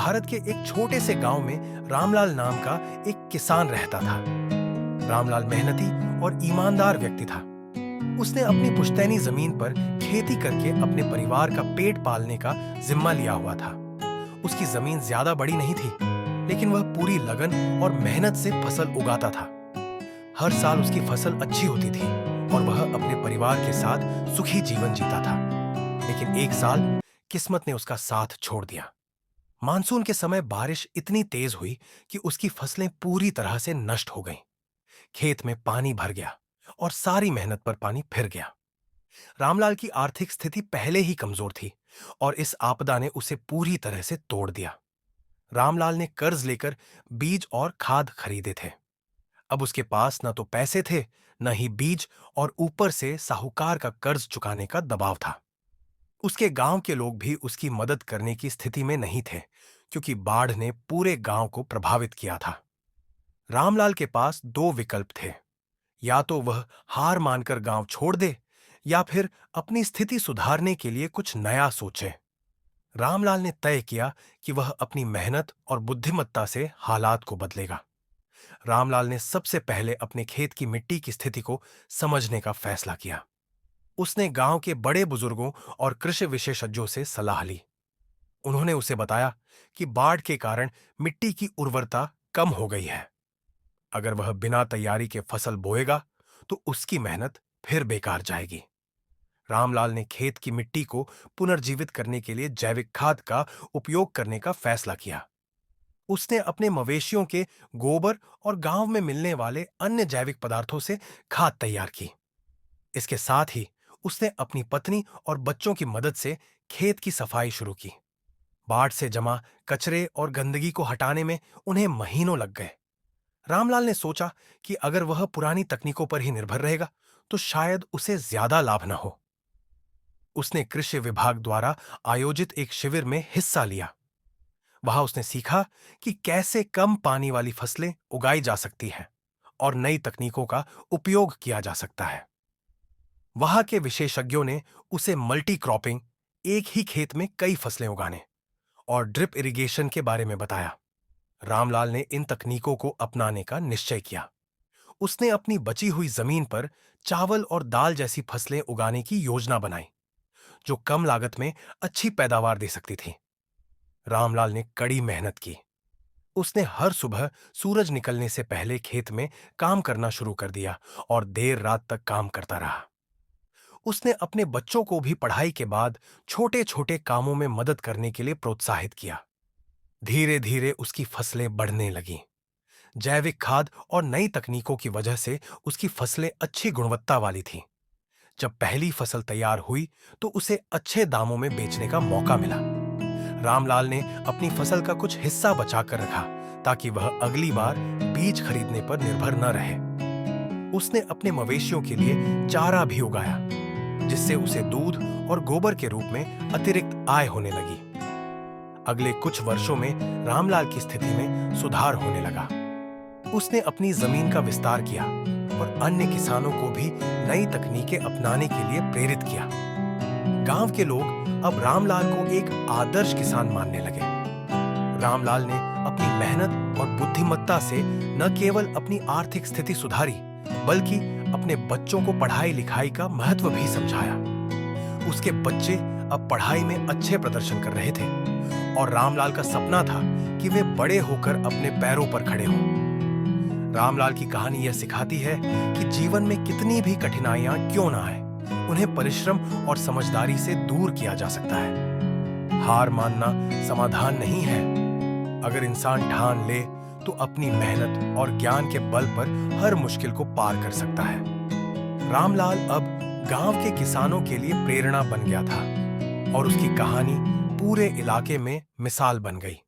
भारत के एक छोटे से गांव में रामलाल नाम का एक किसान रहता था। रामलाल मेहनती और ईमानदार व्यक्ति था। उसने अपनी पुश्तैनी जमीन पर खेती करके अपने परिवार का पेट पालने का जिम्मा लिया हुआ था। उसकी जमीन ज्यादा बड़ी नहीं थी, लेकिन वह पूरी लगन और मेहनत से फसल उगाता था। हर साल उसकी फसल अच्छी होती थी और वह अपने परिवार के साथ सुखी जीवन जीता था। लेकिन एक साल किस्मत ने उसका साथ छोड़ दिया। मानसून के समय बारिश इतनी तेज हुई कि उसकी फसलें पूरी तरह से नष्ट हो गईं। खेत में पानी भर गया और सारी मेहनत पर पानी फिर गया। रामलाल की आर्थिक स्थिति पहले ही कमजोर थी और इस आपदा ने उसे पूरी तरह से तोड़ दिया। रामलाल ने कर्ज लेकर बीज और खाद खरीदे थे। अब उसके पास न तो पैसे थे, न ही बीज, और ऊपर से साहूकार का कर्ज चुकाने का दबाव था। उसके गांव के लोग भी उसकी मदद करने की स्थिति में नहीं थे, क्योंकि बाढ़ ने पूरे गांव को प्रभावित किया था। रामलाल के पास दो विकल्प थे। या तो वह हार मानकर गांव छोड़ दे, या फिर अपनी स्थिति सुधारने के लिए कुछ नया सोचे। रामलाल ने तय किया कि वह अपनी मेहनत और बुद्धिमत्ता से हालात को बदलेगा। रामलाल ने सबसे पहले अपने खेत की मिट्टी की स्थिति को समझने का फैसला किया। उसने गांव के बड़े बुजुर्गों और कृषि विशेषज्ञों से सलाह ली। उन्होंने उसे बताया कि बाढ़ के कारण मिट्टी की उर्वरता कम हो गई है। अगर वह बिना तैयारी के फसल बोएगा तो उसकी मेहनत फिर बेकार जाएगी। रामलाल ने खेत की मिट्टी को पुनर्जीवित करने के लिए जैविक खाद का उपयोग करने का फैसला किया। उसने अपने मवेशियों के गोबर और गांव में मिलने वाले अन्य जैविक पदार्थों से खाद तैयार की। इसके साथ ही उसने अपनी पत्नी और बच्चों की मदद से खेत की सफाई शुरू की। बाढ़ से जमा कचरे और गंदगी को हटाने में उन्हें महीनों लग गए। रामलाल ने सोचा कि अगर वह पुरानी तकनीकों पर ही निर्भर रहेगा तो शायद उसे ज्यादा लाभ न हो। उसने कृषि विभाग द्वारा आयोजित एक शिविर में हिस्सा लिया। वहां उसने सीखा कि कैसे कम पानी वाली फसलें उगाई जा सकती हैं और नई तकनीकों का उपयोग किया जा सकता है। वहां के विशेषज्ञों ने उसे मल्टी क्रॉपिंग, एक ही खेत में कई फसलें उगाने, और ड्रिप इरिगेशन के बारे में बताया। रामलाल ने इन तकनीकों को अपनाने का निश्चय किया। उसने अपनी बची हुई जमीन पर चावल और दाल जैसी फसलें उगाने की योजना बनाई, जो कम लागत में अच्छी पैदावार दे सकती थी। रामलाल ने कड़ी मेहनत की। उसने हर सुबह सूरज निकलने से पहले खेत में काम करना शुरू कर दिया और देर रात तक काम करता रहा। उसने अपने बच्चों को भी पढ़ाई के बाद छोटे छोटे कामों में मदद करने के लिए प्रोत्साहित किया। धीरे धीरे उसकी फसलें बढ़ने लगीं। जैविक खाद और नई तकनीकों की वजह से उसकी फसलें अच्छी गुणवत्ता वाली थीं। जब पहली फसल तैयार हुई तो उसे अच्छे दामों में बेचने का मौका मिला। रामलाल ने अपनी फसल का कुछ हिस्सा बचाकर रखा ताकि वह अगली बार बीज खरीदने पर निर्भर न रहे। उसने अपने मवेशियों के लिए चारा भी उगाया, जिससे उसे दूध और गोबर के रूप में अतिरिक्त आय होने लगी। अगले कुछ वर्षों में रामलाल की स्थिति में सुधार होने लगा। उसने अपनी जमीन का विस्तार किया और अन्य किसानों को भी नई तकनीकें अपनाने के लिए प्रेरित किया। गांव के लोग अब रामलाल को एक आदर्श किसान मानने लगे। रामलाल ने अपनी मेहनत और बुद्धिमत्ता से न केवल अपनी आर्थिक स्थिति सुधारी, बल्कि अपने बच्चों को पढ़ाई लिखाई का महत्व भी समझाया। उसके बच्चे अब पढ़ाई में अच्छे प्रदर्शन कर रहे थे और रामलाल का सपना था कि वे बड़े होकर अपने पैरों पर खड़े हों। रामलाल की कहानी यह सिखाती है कि जीवन में कितनी भी कठिनाइयां क्यों ना आए, उन्हें परिश्रम और समझदारी से दूर किया जा सकता है। हार मानना समाधान नहीं है। अगर इंसान ठान ले तो अपनी मेहनत और ज्ञान के बल पर हर मुश्किल को पार कर सकता है। रामलाल अब गांव के किसानों के लिए प्रेरणा बन गया था और उसकी कहानी पूरे इलाके में मिसाल बन गई।